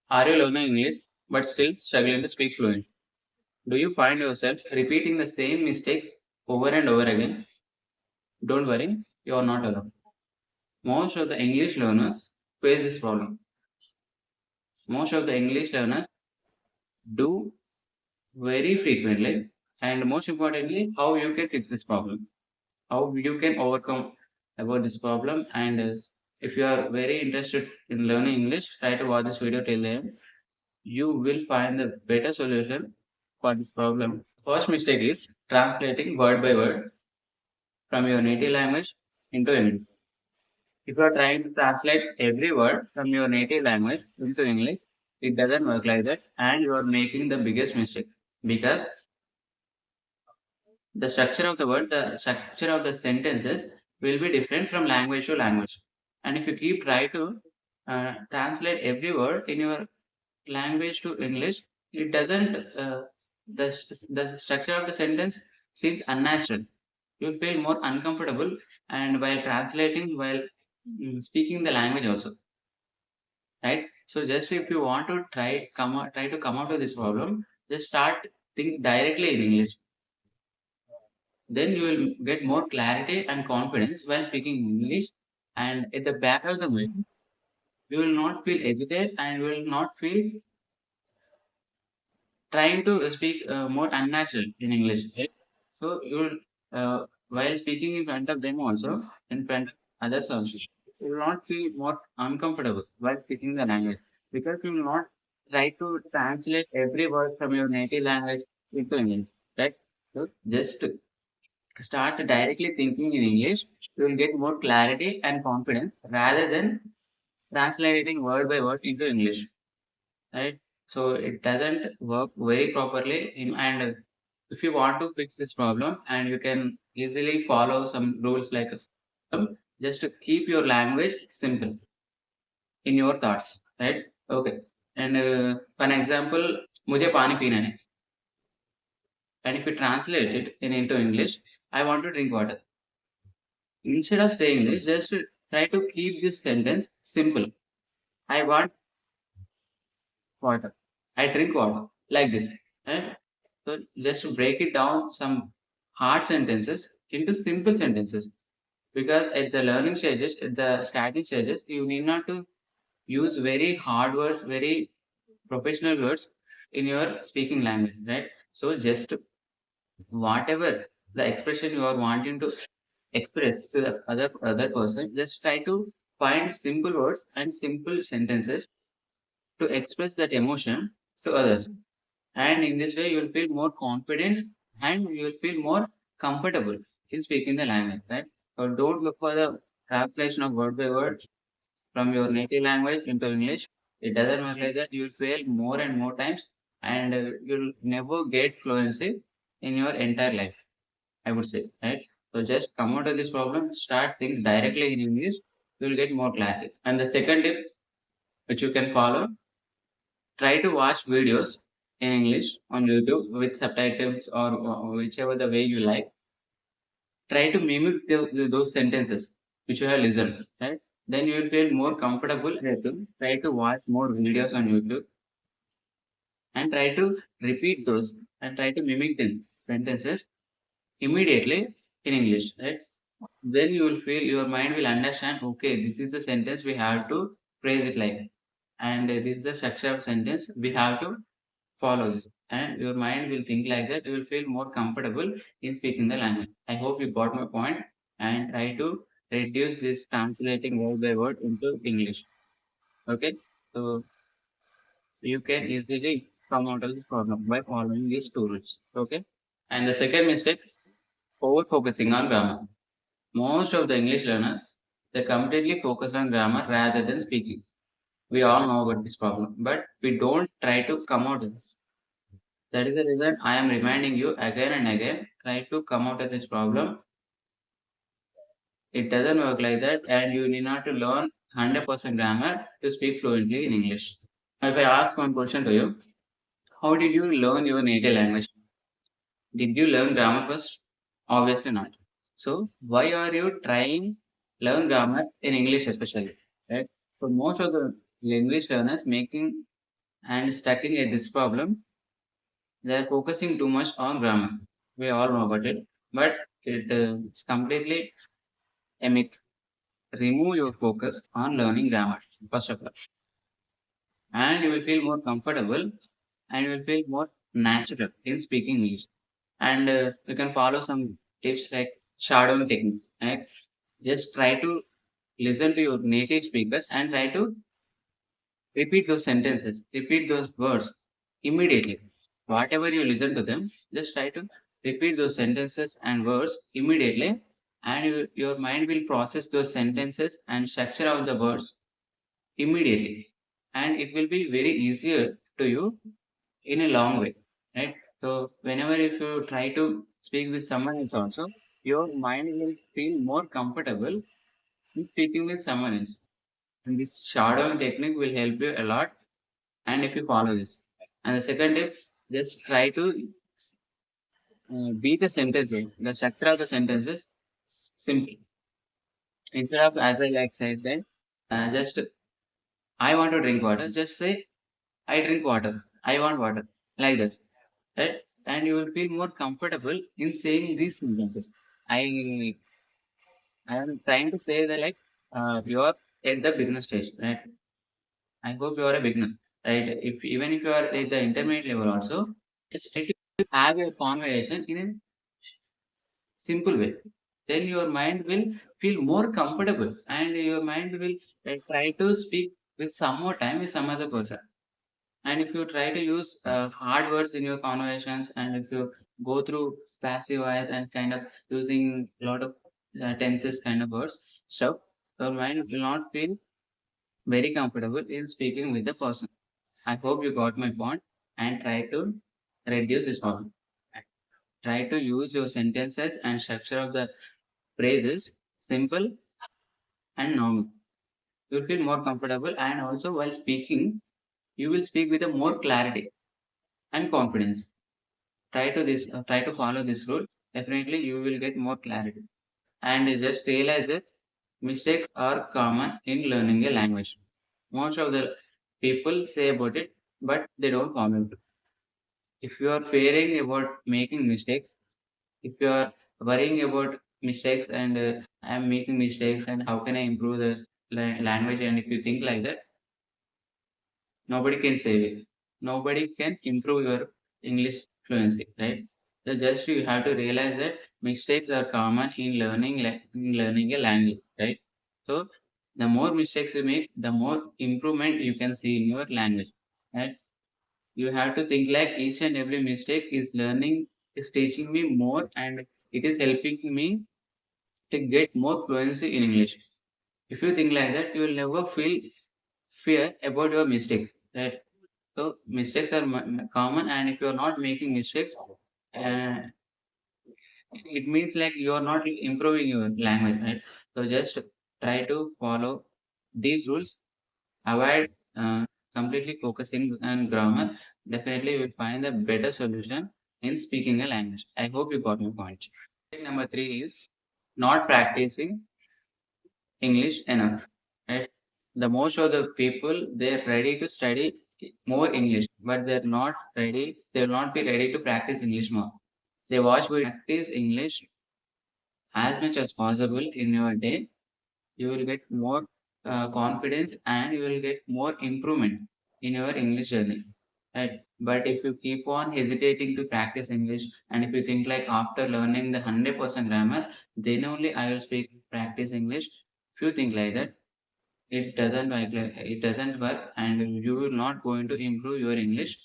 Are you learning English but still struggling to speak fluent? Do you find yourself repeating the same mistakes over and over again? Don't worry, you are not alone. Most of the English learners face this problem. Most of the English learners do very frequently, and most importantly, how you can fix this problem, how you can overcome about this problem. And if you are very interested in learning English, try to watch this video till the end. You will find the better solution for this problem. First mistake is translating word by word from your native language into English. If you are trying to translate every word from your native language into English, it doesn't work like that, and you are making the biggest mistake because the structure of the word, the structure of the sentences will be different from language to language. And if you keep try to translate every word in your language to English, it doesn't. The structure of the sentence seems unnatural. You feel more uncomfortable, and while translating, while speaking the language also, right? So just if you want to try to come out of this problem, just start think directly in English. Then you will get more clarity and confidence while speaking English. And at the back of the mind, you will not feel hesitate and you will not feel trying to speak more unnatural in English. Right? So you will, while speaking in front of them also, in front of others also, you will not feel more uncomfortable while speaking the language because you will not try to translate every word from your native language into English. Right? So just start directly thinking in English, you will get more clarity and confidence rather than translating word by word into English. Right? So it doesn't work very properly. And if you want to fix this problem, and you can easily follow some rules like just to keep your language simple in your thoughts. Right? Okay. And for an example, मुझे पानी पीना है. And if you translate it into English, I want to drink water. Instead of saying this, just try to keep this sentence simple. I want water. I drink water. Like this. Right? So just to break it down some hard sentences into simple sentences. Because at the learning stages, at the starting stages, you need not to use very hard words, very professional words in your speaking language, right? So just whatever the expression you are wanting to express to the other person, just try to find simple words and simple sentences to express that emotion to others. And in this way, you will feel more confident and you will feel more comfortable in speaking the language, right? So don't look for the translation of word by word from your native language into English. It doesn't work like that. You'll fail more and more times, and you'll never get fluency in your entire life, I would say, right? So just come out of this problem, start think directly in English, you'll get more clarity. And the second tip which you can follow, try to watch videos in English on YouTube with subtitles or whichever the way you like. Try to mimic those sentences which you have listened, right? Then you will feel more comfortable. Try to watch more videos on YouTube and try to repeat those and try to mimic them sentences immediately in English, right? Then you will feel your mind will understand, okay, this is the sentence we have to phrase it like, and this is the structure of sentence we have to follow this. And your mind will think like that, you will feel more comfortable in speaking the language. I hope you got my point and try to reduce this translating word by word into English. Okay, so you can easily come out of this problem by following these two rules. Okay, and the second mistake, over focusing on grammar. Most of the English learners, they completely focus on grammar rather than speaking. We all know about this problem, but we don't try to come out of this. That is the reason I am reminding you again and again, try to come out of this problem. It doesn't work like that, and you need not to learn 100% grammar to speak fluently in English. If I ask one question to you, how did you learn your native language? Did you learn grammar first? Obviously not. So why are you trying learn grammar in English especially? Right? So most of the English learners making and stucking at this problem, they are focusing too much on grammar. We all know about it, but it's completely a myth. Remove your focus on learning grammar, first of all, and you will feel more comfortable and you will feel more natural in speaking English. And you can follow some tips like shadowing techniques. Right? Just try to listen to your native speakers and try to repeat those sentences, repeat those words immediately. Whatever you listen to them, just try to repeat those sentences and words immediately, and your mind will process those sentences and structure out the words immediately, and it will be very easier to you in a long way, right? So whenever if you try to speak with someone else also, your mind will feel more comfortable in speaking with someone else. And this shadowing technique will help you a lot, and if you follow this. And the second tip, just try to be the sentences, the structure of the sentences simple. Instead of as I like said that, just I want to drink water, just say I drink water. I want water. Like that. Right? And you will feel more comfortable in saying these sentences. I I am trying to say that like you are at the beginner stage, right? I hope you are a beginner, right? If even if you are at the intermediate level also, just try to have a conversation in a simple way. Then your mind will feel more comfortable, and your mind will try to speak with some more time with some other person. And if you try to use hard words in your conversations, and if you go through passive voice and kind of using a lot of tenses kind of words, stuff, your mind will not feel very comfortable in speaking with the person. I hope you got my point and try to reduce this problem. Try to use your sentences and structure of the phrases simple and normal. You'll feel more comfortable, and also while speaking, you will speak with a more clarity and confidence. Try to follow this rule. Definitely you will get more clarity. And just realize that mistakes are common in learning a language. Most of the people say about it, but they don't follow it. If you are fearing about making mistakes, if you are worrying about mistakes and I'm making mistakes and how can I improve the language, and if you think like that, nobody can save it. Nobody can improve your English fluency, right? So just you have to realize that mistakes are common in in learning a language, right? So the more mistakes you make, the more improvement you can see in your language, right? You have to think like each and every mistake is teaching me more, and it is helping me to get more fluency in English. If you think like that, you will never feel fear about your mistakes, right? So mistakes are common, and if you are not making mistakes, uh, it means like you are not improving your language, right? So just try to follow these rules. Avoid completely focusing on grammar. Definitely, you will find a better solution in speaking a language. I hope you got my point. Number three is not practicing English enough. Right? The most of the people they're ready to study more English, but they're not ready. They will not be ready to practice English more. They watch video practice English as much as possible in your day. You will get more confidence, and you will get more improvement in your English journey. Right? But if you keep on hesitating to practice English, and if you think like after learning the 100% grammar, then only I will speak practice English. If you think like that, it doesn't work, and you will not going to improve your English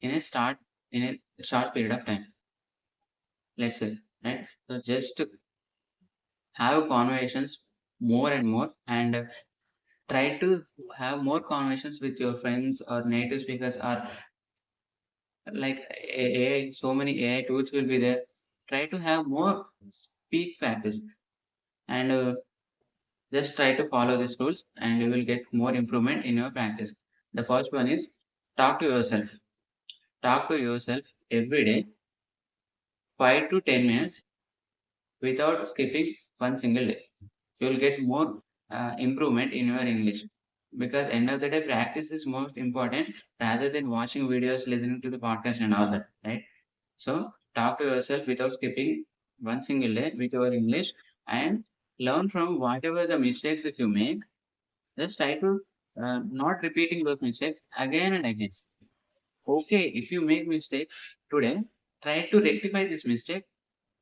in a short period of time. Let's say, right? So just have conversations more and more, and try to have more conversations with your friends or native speakers, or like AI. So many AI tools will be there. Try to have more speak practice, and just try to follow these rules, and you will get more improvement in your practice. The first one is talk to yourself. Talk to yourself every day, 5 to 10 minutes, without skipping one single day. You will get more improvement in your English. because end of the day practice is most important rather than watching videos, listening to the podcast and all that, right? So talk to yourself without skipping one single day with your English and learn from whatever the mistakes if you make. Just try to not repeating those mistakes again and again. Okay, if you make mistakes today, try to rectify this mistake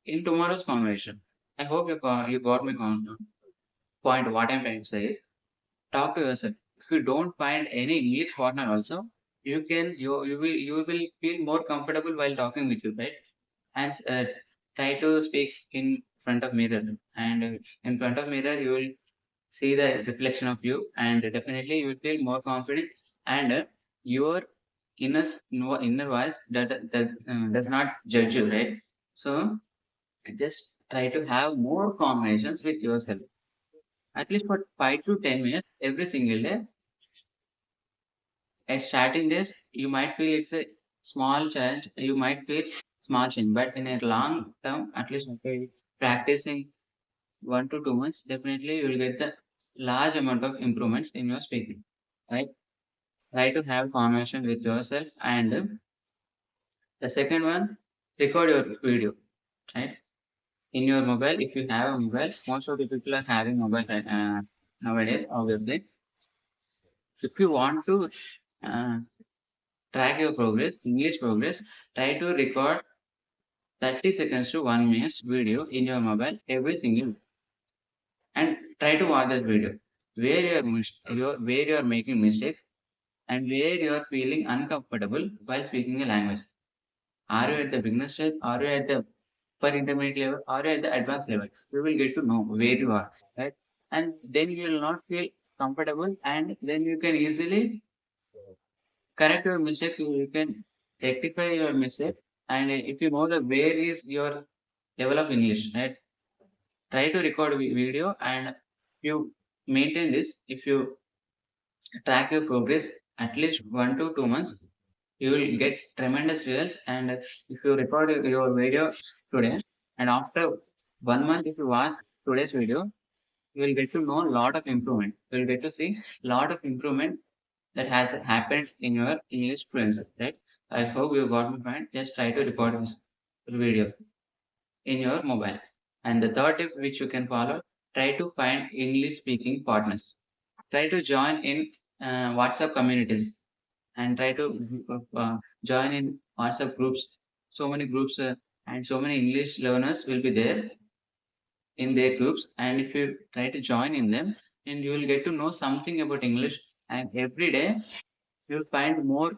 in tomorrow's conversation. I hope you got my point. What I'm trying to say is talk to yourself. If you don't find any English partner also, you will feel more comfortable while talking with you, right? And try to speak in front of mirror. And in front of mirror, you will see the reflection of you, and definitely you will feel more confident. And your inner voice that does not judge you, right? So just try to have more conversations with yourself at least for 5 to 10 minutes every single day. At starting this, you might feel it's a small challenge, you might feel small change, but in a long term, at least after practicing 1 to 2 months, definitely you will get the large amount of improvements in your speaking. Right? Try to have conversation with yourself, and the second one, record your video. Right? In your mobile, if you have a mobile, most of the people are having mobile nowadays, obviously. If you want to uh, track your progress, English progress, try to record 30 seconds to 1 minute video in your mobile every single and try to watch this video where where you are making mistakes and where you are feeling uncomfortable while speaking a language. Are you at the beginner stage? Are you at the upper intermediate level? Are you at the advanced level? We will get to know where you are, right? And then you will not feel comfortable, and then you can easily correct your mistakes. You can rectify your mistakes, and if you know the where is your level of English, right? Try to record video, and you maintain this. If you track your progress at least 1 to 2 months, you will get tremendous results. And if you record your video today, and after 1 month, if you watch today's video, you will get to know a lot of improvement. You will get to see a lot of improvement that has happened in your English fluency, right? I hope you got my point. Just try to record this video in your mobile. And the third tip which you can follow, try to find English speaking partners. Try to join in WhatsApp communities and try to join in WhatsApp groups. So many groups and so many English learners will be there in their groups. And if you try to join in them, and you will get to know something about English. And every day you'll find more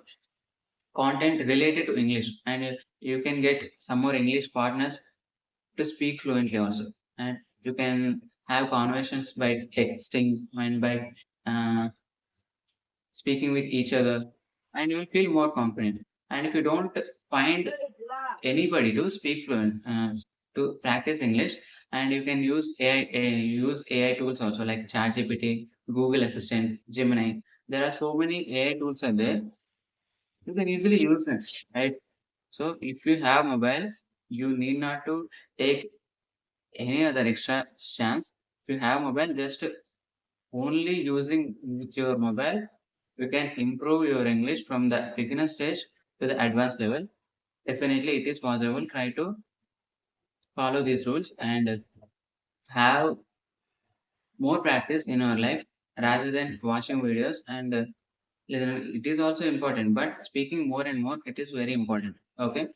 content related to English, and you can get some more English partners to speak fluently also. And you can have conversations by texting and by uh, speaking with each other, and you will feel more confident. And if you don't find anybody to speak fluent, to practice English, and you can use use AI tools also like ChatGPT, Google Assistant, Gemini. There are so many AI tools are there. You can easily use them, right? So if you have mobile, you need not to take any other extra chance. If you have mobile, just only using with your mobile, you can improve your English from the beginner stage to the advanced level. Definitely, it is possible. Try to follow these rules and have more practice in our life rather than watching videos. And it is also important, but speaking more and more, it is very important. Okay.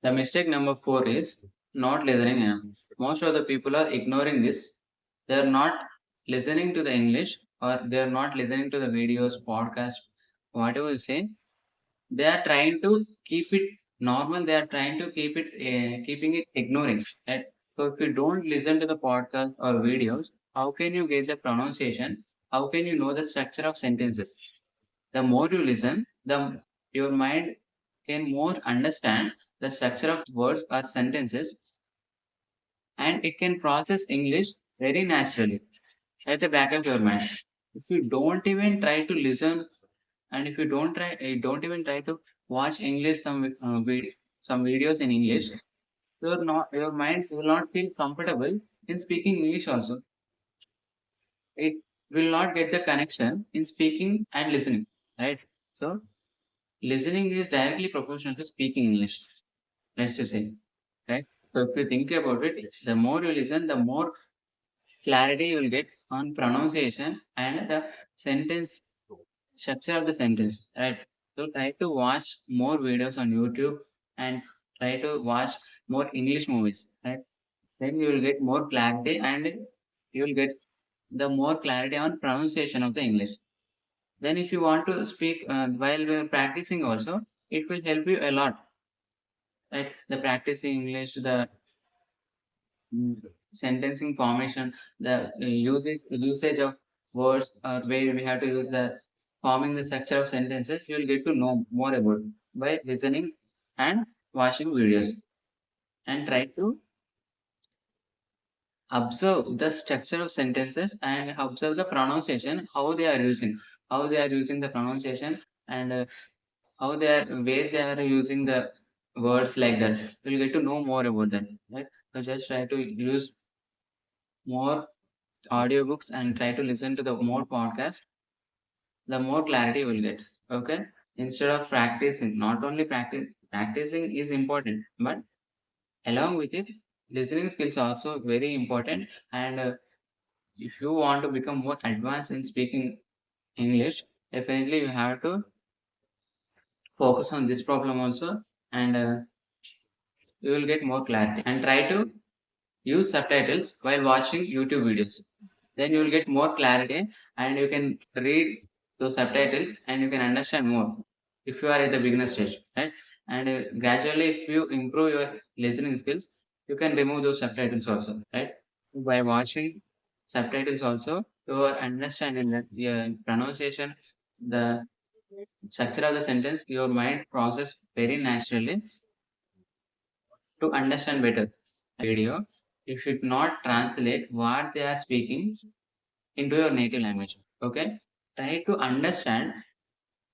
The mistake number 4 is not listening enough. Most of the people are ignoring this. They are not listening to the English, or they are not listening to the videos, podcast, whatever you say. They are trying to keep it normal. They are trying to keeping it ignoring. Right? So if you don't listen to the podcast or videos, how can you get the pronunciation? How can you know the structure of sentences? The more you listen, the your mind can more understand the structure of words or sentences, and it can process English very naturally at the back of your mind. If you don't even try to listen, and if you don't even try to watch English some videos in English, your mind will not feel comfortable in speaking English also. It will not get the connection in speaking and listening, right? So listening is directly proportional to speaking English. Let's just say, right? So if you think about it, the more you listen, the more clarity you will get on pronunciation and the sentence structure of the sentence, right? So try to watch more videos on YouTube and try to watch more English movies, right? Then you will get more clarity and you will get the more clarity on pronunciation of the English. Then if you want to speak while we are practicing also, it will help you a lot, right? The practicing English, the mm, sentencing formation, the usage of words, or where we have to use the forming the structure of sentences, you will get to know more about by listening and watching videos, and try to observe the structure of sentences and observe the pronunciation, how they are using the pronunciation, and how they are where they are using the words like that. You'll get to know more about that, right? So just try to use more audiobooks and try to listen to the more podcast, the more clarity you will get. Okay. Instead of practicing, not only practicing is important, but along with it, listening skills are also very important. And if you want to become more advanced in speaking English, definitely you have to focus on this problem also, and you will get more clarity. And try to use subtitles while watching YouTube videos. Then you will get more clarity and you can read those subtitles and you can understand more if you are at the beginner stage, right? And gradually, if you improve your listening skills, you can remove those subtitles also, right? By watching subtitles also, your understanding that your pronunciation, the structure of the sentence, your mind process very naturally to understand better. Video, you should not translate what they are speaking into your native language. Okay? Try to understand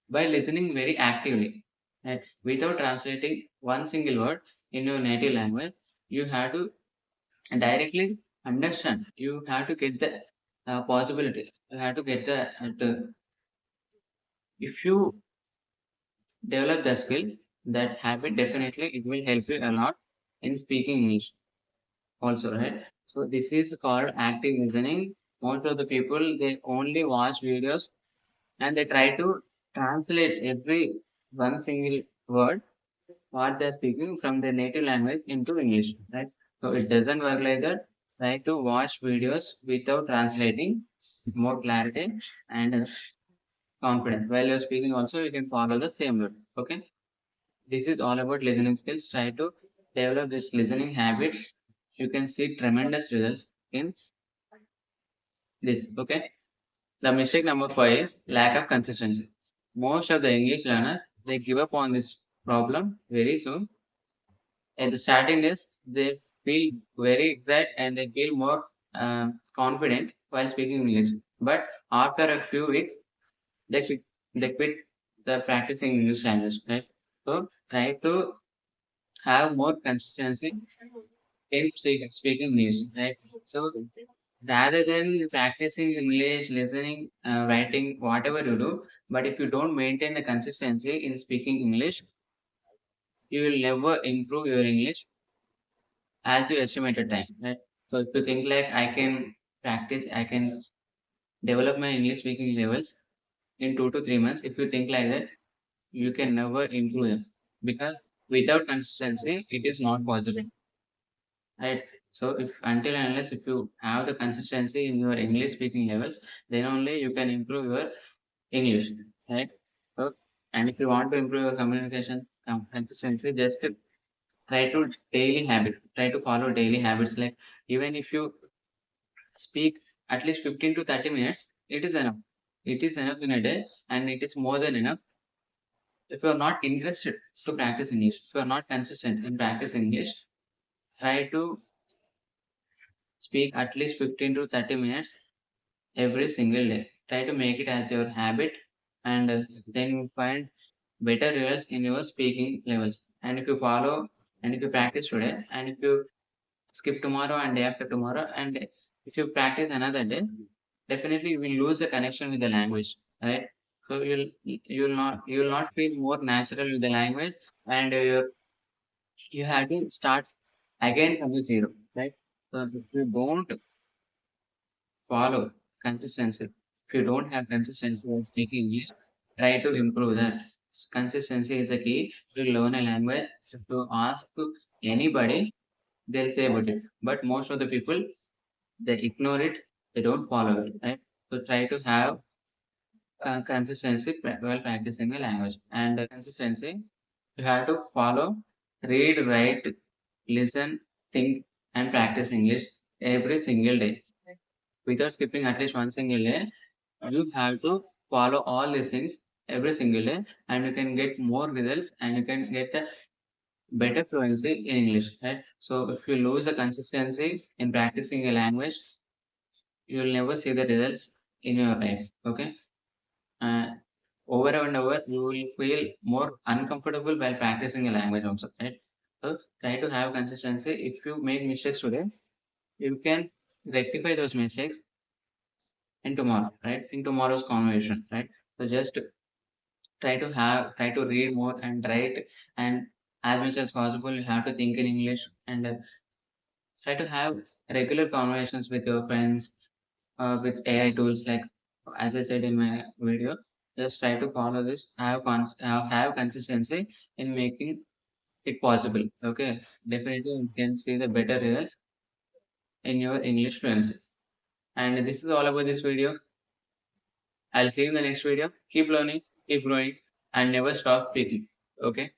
by listening very actively. Right? Without translating one single word in your native language, you have to directly understand. You have to get the possibility. You have to get if you develop the skill, that habit, definitely it will help you a lot in speaking English also, right? So this is called active listening. Most of the people, they only watch videos and they try to translate every one single word what they're speaking from their native language into English, right? So it doesn't work like that. Try to watch videos without translating, more clarity and confidence. While you're speaking, also you can follow the same route. Okay, this is all about listening skills. Try to develop this listening habit. You can see tremendous results in this. Okay. The mistake number 5 is lack of consistency. Most of the English learners, they give up on this problem very soon. At the starting days, they feel very excited and they feel more confident while speaking English. But after a few weeks, they quit the practicing English language, right? So try to have more consistency in speaking English, right? So rather than practicing English, listening, writing, whatever you do, but if you don't maintain the consistency in speaking English, you will never improve your English as you estimated time, right? So if you think like I can develop my English speaking levels in 2 to 3 months. If you think like that, you can never improve them because without consistency, it is not possible, right? So if until and unless if you have the consistency in your English speaking levels, then only you can improve your English, right? So, and if you want to improve your communication consistency, just try to follow daily habits. Like even if you speak at least 15 to 30 minutes, it is enough. It is enough in a day, and it is more than enough. If you are not interested to practice English, if you are not consistent in practicing English, try to speak at least 15 to 30 minutes every single day. Try to make it as your habit, and then you find better results in your speaking levels. And if you follow and if you practice today, and if you skip tomorrow and day after tomorrow, and if you practice another day, definitely you will lose the connection with the language, right? So you will not feel more natural with the language, and you have to start again from the zero, right? So if you don't follow consistency, if you don't have consistency in speaking English, try to improve that. Consistency is the key to learn a language. If you ask to anybody, they'll say about it. But most of the people, they ignore it, they don't follow it, right? So try to have consistency while practicing a language. And consistency, you have to follow, read, write, listen, think, and practice English every single day. Without skipping at least one single day, you have to follow all these things every single day, and you can get more results, and you can get the better fluency in English, right? So if you lose the consistency in practicing a language, you will never see the results in your life. Okay. uh, Over and over, you will feel more uncomfortable while practicing a language also, right? So try to have consistency. If you make mistakes today, you can rectify those mistakes in tomorrow, right? In tomorrow's conversation, right? So just try to read more and write, and as much as possible, you have to think in English, and try to have regular conversations with your friends, with AI tools, like as I said in my video. Just try to follow this. Have consistency in making it possible. Okay, definitely you can see the better results in your English fluency. And this is all about this video. I'll see you in the next video. Keep learning, keep growing, and never stop speaking. Okay.